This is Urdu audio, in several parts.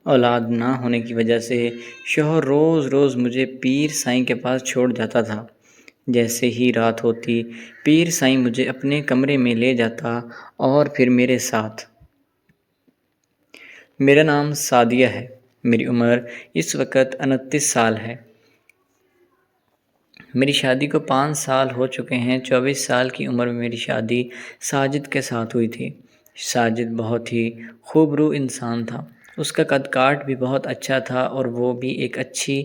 اولاد نہ ہونے کی وجہ سے شوہر روز روز مجھے پیر سائیں کے پاس چھوڑ جاتا تھا۔ جیسے ہی رات ہوتی پیر سائیں مجھے اپنے کمرے میں لے جاتا اور پھر میرے ساتھ۔ میرا نام سعدیہ ہے۔ میری عمر اس وقت 29 سال ہے۔ میری شادی کو 5 سال ہو چکے ہیں۔ 24 سال کی عمر میں میری شادی ساجد کے ساتھ ہوئی تھی۔ ساجد بہت ہی خوبرو انسان تھا۔ اس کا قد کاٹ بھی بہت اچھا تھا اور وہ بھی ایک اچھی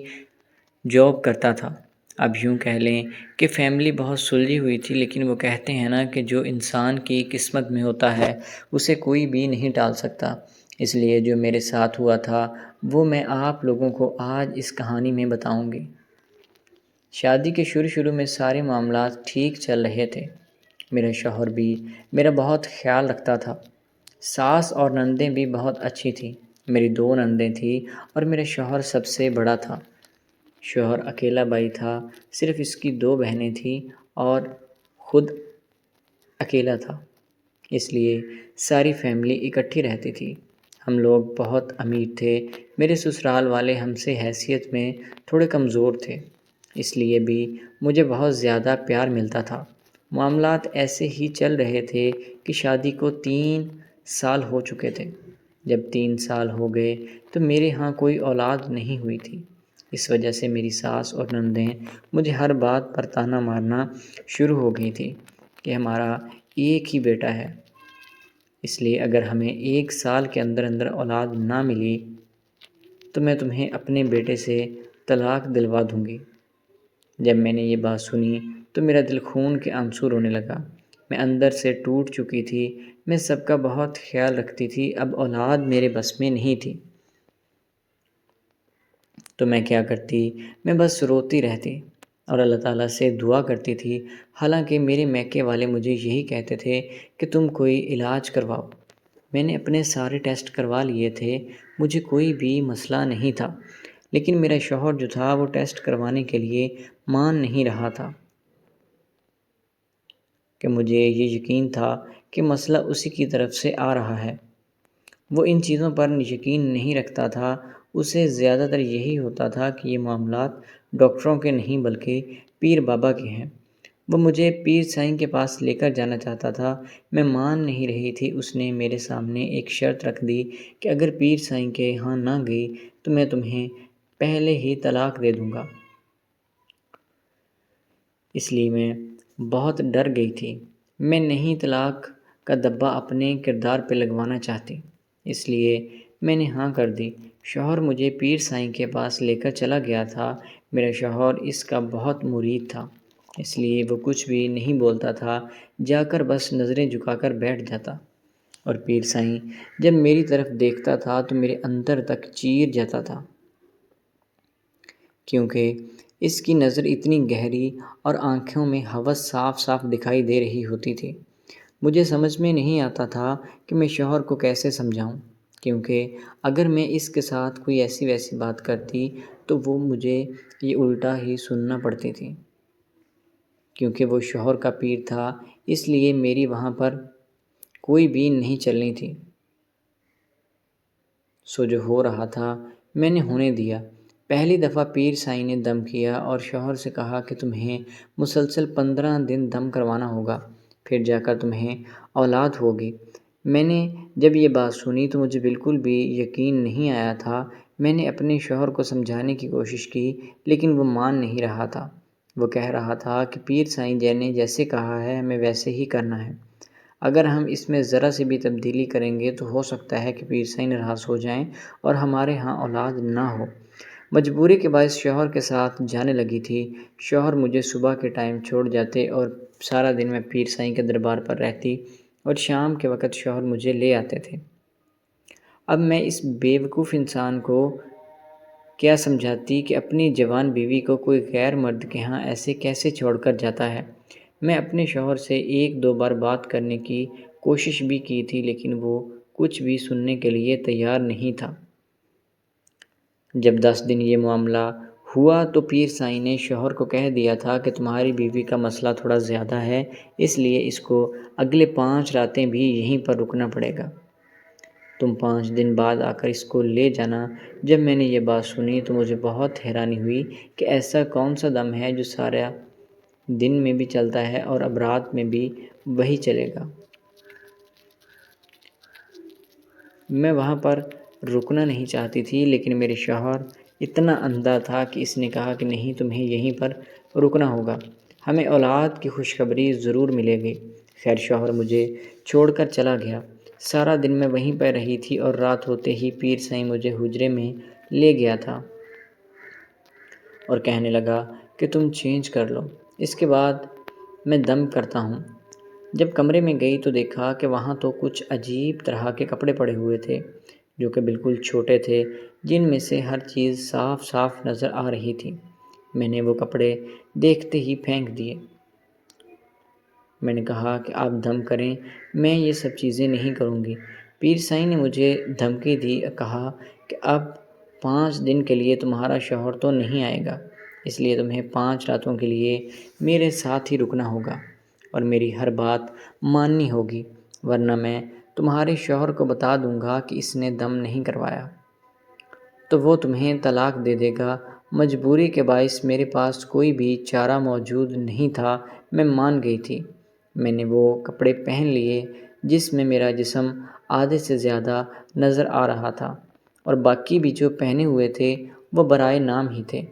جاب کرتا تھا۔ اب یوں کہہ لیں کہ فیملی بہت سلجھی ہوئی تھی، لیکن وہ کہتے ہیں نا کہ جو انسان کی قسمت میں ہوتا ہے اسے کوئی بھی نہیں ٹال سکتا۔ اس لیے جو میرے ساتھ ہوا تھا وہ میں آپ لوگوں کو آج اس کہانی میں بتاؤں گی۔ شادی کے شروع میں سارے معاملات ٹھیک چل رہے تھے۔ میرا شوہر بھی میرا بہت خیال رکھتا تھا۔ ساس اور نندیں بھی بہت اچھی تھیں۔ میری 2 نندیں تھیں اور میرا شوہر سب سے بڑا تھا۔ شوہر اکیلا بھائی تھا، صرف اس کی 2 بہنیں تھیں اور خود اکیلا تھا، اس لیے ساری فیملی اکٹھی رہتی تھی۔ ہم لوگ بہت امیر تھے۔ میرے سسرال والے ہم سے حیثیت میں تھوڑے کمزور تھے، اس لیے بھی مجھے بہت زیادہ پیار ملتا تھا۔ معاملات ایسے ہی چل رہے تھے کہ شادی کو 3 سال ہو چکے تھے۔ جب 3 سال ہو گئے تو میرے ہاں کوئی اولاد نہیں ہوئی تھی۔ اس وجہ سے میری ساس اور نندیں مجھے ہر بات پر طعنہ مارنا شروع ہو گئی تھی کہ ہمارا ایک ہی بیٹا ہے، اس لیے اگر ہمیں 1 سال کے اندر اولاد نہ ملی تو میں تمہیں اپنے بیٹے سے طلاق دلوا دوں گی۔ جب میں نے یہ بات سنی تو میرا دل خون کے آنسو رونے لگا۔ میں اندر سے ٹوٹ چکی تھی۔ میں سب کا بہت خیال رکھتی تھی، اب اولاد میرے بس میں نہیں تھی تو میں کیا کرتی؟ میں بس روتی رہتی اور اللہ تعالیٰ سے دعا کرتی تھی۔ حالانکہ میرے میکے والے مجھے یہی کہتے تھے کہ تم کوئی علاج کرواؤ۔ میں نے اپنے سارے ٹیسٹ کروا لیے تھے، مجھے کوئی بھی مسئلہ نہیں تھا، لیکن میرا شوہر جو تھا وہ ٹیسٹ کروانے کے لیے مان نہیں رہا تھا کہ مجھے یہ یقین تھا کہ مسئلہ اسی کی طرف سے آ رہا ہے۔ وہ ان چیزوں پر یقین نہیں رکھتا تھا۔ اسے زیادہ تر یہی ہوتا تھا کہ یہ معاملات ڈاکٹروں کے نہیں بلکہ پیر بابا کے ہیں۔ وہ مجھے پیر سائیں کے پاس لے کر جانا چاہتا تھا۔ میں مان نہیں رہی تھی۔ اس نے میرے سامنے ایک شرط رکھ دی کہ اگر پیر سائیں کے یہاں نہ گئی تو میں تمہیں پہلے ہی طلاق دے دوں گا۔ اس لیے میں بہت ڈر گئی تھی۔ میں نہیں طلاق کا دبا اپنے کردار پہ لگوانا چاہتی، اس لیے میں نے ہاں کر دی۔ شوہر مجھے پیر سائیں کے پاس لے کر چلا گیا تھا۔ میرا شوہر اس کا بہت مرید تھا، اس لیے وہ کچھ بھی نہیں بولتا تھا، جا کر بس نظریں جھکا کر بیٹھ جاتا۔ اور پیر سائیں جب میری طرف دیکھتا تھا تو میرے اندر تک چیر جاتا تھا، کیونکہ اس کی نظر اتنی گہری اور آنکھوں میں ہوس صاف صاف دکھائی دے رہی ہوتی تھی۔ مجھے سمجھ میں نہیں آتا تھا کہ میں شوہر کو کیسے سمجھاؤں، کیونکہ اگر میں اس کے ساتھ کوئی ایسی ویسی بات کرتی تو وہ مجھے یہ الٹا ہی سننا پڑتی تھی۔ کیونکہ وہ شوہر کا پیر تھا، اس لیے میری وہاں پر کوئی بھی نہیں چلنی تھی۔ سو جو ہو رہا تھا میں نے ہونے دیا۔ پہلی دفعہ پیر سائیں نے دم کیا اور شوہر سے کہا کہ تمہیں مسلسل 15 دن دم کروانا ہوگا، پھر جا کر تمہیں اولاد ہوگی۔ میں نے جب یہ بات سنی تو مجھے بالکل بھی یقین نہیں آیا تھا۔ میں نے اپنے شوہر کو سمجھانے کی کوشش کی، لیکن وہ مان نہیں رہا تھا۔ وہ کہہ رہا تھا کہ پیر سائیں جی نے جیسے کہا ہے ہمیں ویسے ہی کرنا ہے۔ اگر ہم اس میں ذرا سی بھی تبدیلی کریں گے تو ہو سکتا ہے کہ پیر سائیں ناراض ہو جائیں اور ہمارے ہاں اولاد نہ ہو۔ مجبوری کے باعث شوہر کے ساتھ جانے لگی تھی۔ شوہر مجھے صبح کے ٹائم چھوڑ جاتے اور سارا دن میں پیر سائیں کے دربار پر رہتی اور شام کے وقت شوہر مجھے لے آتے تھے۔ اب میں اس بیوقوف انسان کو کیا سمجھاتی کہ اپنی جوان بیوی کو کوئی غیر مرد کے ہاں ایسے کیسے چھوڑ کر جاتا ہے۔ میں اپنے شوہر سے 1-2 بار بات کرنے کی کوشش بھی کی تھی، لیکن وہ کچھ بھی سننے کے لیے تیار نہیں تھا۔ جب 10 دن یہ معاملہ ہوا تو پیر سائیں نے شوہر کو کہہ دیا تھا کہ تمہاری بیوی کا مسئلہ تھوڑا زیادہ ہے، اس لیے اس کو اگلے 5 راتیں بھی یہیں پر رکنا پڑے گا۔ تم 5 دن بعد آ کر اس کو لے جانا۔ جب میں نے یہ بات سنی تو مجھے بہت حیرانی ہوئی کہ ایسا کون سا دم ہے جو سارا دن میں بھی چلتا ہے اور اب رات میں بھی وہی چلے گا۔ میں وہاں پر رکنا نہیں چاہتی تھی، لیکن میرے شوہر اتنا اندھا تھا کہ اس نے کہا کہ نہیں، تمہیں یہیں پر رکنا ہوگا، ہمیں اولاد کی خوشخبری ضرور ملے گی۔ خیر، شوہر مجھے چھوڑ کر چلا گیا۔ سارا دن میں وہیں پہ رہی تھی اور رات ہوتے ہی پیر سائیں مجھے حجرے میں لے گیا تھا اور کہنے لگا کہ تم چینج کر لو، اس کے بعد میں دم کرتا ہوں۔ جب کمرے میں گئی تو دیکھا کہ وہاں تو کچھ عجیب طرح کے کپڑے پڑے ہوئے تھے جو کہ بالکل چھوٹے تھے، جن میں سے ہر چیز صاف صاف نظر آ رہی تھی۔ میں نے وہ کپڑے دیکھتے ہی پھینک دیے۔ میں نے کہا کہ آپ دم کریں، میں یہ سب چیزیں نہیں کروں گی۔ پیر سائیں نے مجھے دھمکی دی، کہا کہ اب 5 دن کے لیے تمہارا شوہر تو نہیں آئے گا، اس لیے تمہیں 5 راتوں کے لیے میرے ساتھ ہی رکنا ہوگا اور میری ہر بات ماننی ہوگی، ورنہ میں تمہارے شوہر کو بتا دوں گا کہ اس نے دم نہیں کروایا تو وہ تمہیں طلاق دے دے گا۔ مجبوری کے باعث میرے پاس کوئی بھی چارہ موجود نہیں تھا، میں مان گئی تھی۔ میں نے وہ کپڑے پہن لیے جس میں میرا جسم آدھے سے زیادہ نظر آ رہا تھا، اور باقی بھی جو پہنے ہوئے تھے وہ برائے نام ہی تھے۔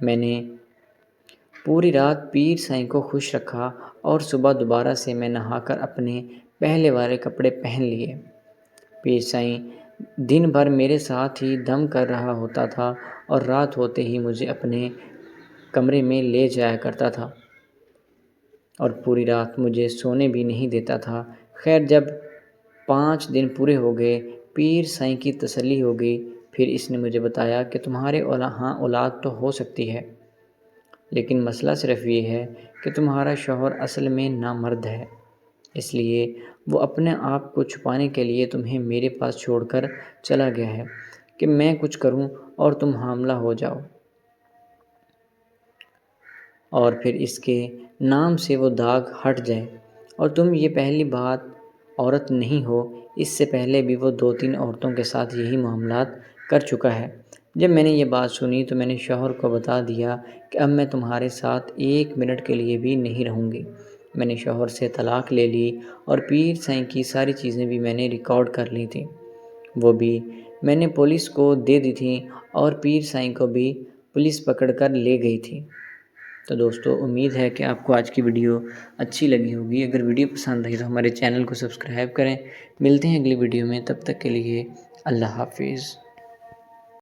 میں نے پوری رات پیر سائیں کو خوش رکھا اور صبح دوبارہ سے میں نہا کر اپنے پہلے والے کپڑے پہن لیے۔ پیر سائیں دن بھر میرے ساتھ ہی دم کر رہا ہوتا تھا اور رات ہوتے ہی مجھے اپنے کمرے میں لے جایا کرتا تھا اور پوری رات مجھے سونے بھی نہیں دیتا تھا۔ خیر، جب 5 دن پورے ہو گئے، پیر سائیں کی تسلی ہو گئی۔ پھر اس نے مجھے بتایا کہ تمہارے ہاں اولاد تو ہو سکتی ہے، لیکن مسئلہ صرف یہ ہے کہ تمہارا شوہر اصل میں نامرد ہے، اس لیے وہ اپنے آپ کو چھپانے کے لیے تمہیں میرے پاس چھوڑ کر چلا گیا ہے کہ میں کچھ کروں اور تم حاملہ ہو جاؤ، اور پھر اس کے نام سے وہ داغ ہٹ جائے۔ اور تم یہ پہلی بات عورت نہیں ہو، اس سے پہلے بھی وہ 2-3 عورتوں کے ساتھ یہی معاملات کر چکا ہے۔ جب میں نے یہ بات سنی تو میں نے شوہر کو بتا دیا کہ اب میں تمہارے ساتھ 1 منٹ کے لیے بھی نہیں رہوں گی۔ میں نے شوہر سے طلاق لے لی اور پیر سائیں کی ساری چیزیں بھی میں نے ریکارڈ کر لی تھیں، وہ بھی میں نے پولیس کو دے دی تھیں، اور پیر سائیں کو بھی پولیس پکڑ کر لے گئی تھی۔ تو دوستو، امید ہے کہ آپ کو آج کی ویڈیو اچھی لگی ہوگی۔ اگر ویڈیو پسند آئی تو ہمارے چینل کو سبسکرائب کریں۔ ملتے ہیں اگلی ویڈیو میں، تب تک کے لیے اللہ حافظ۔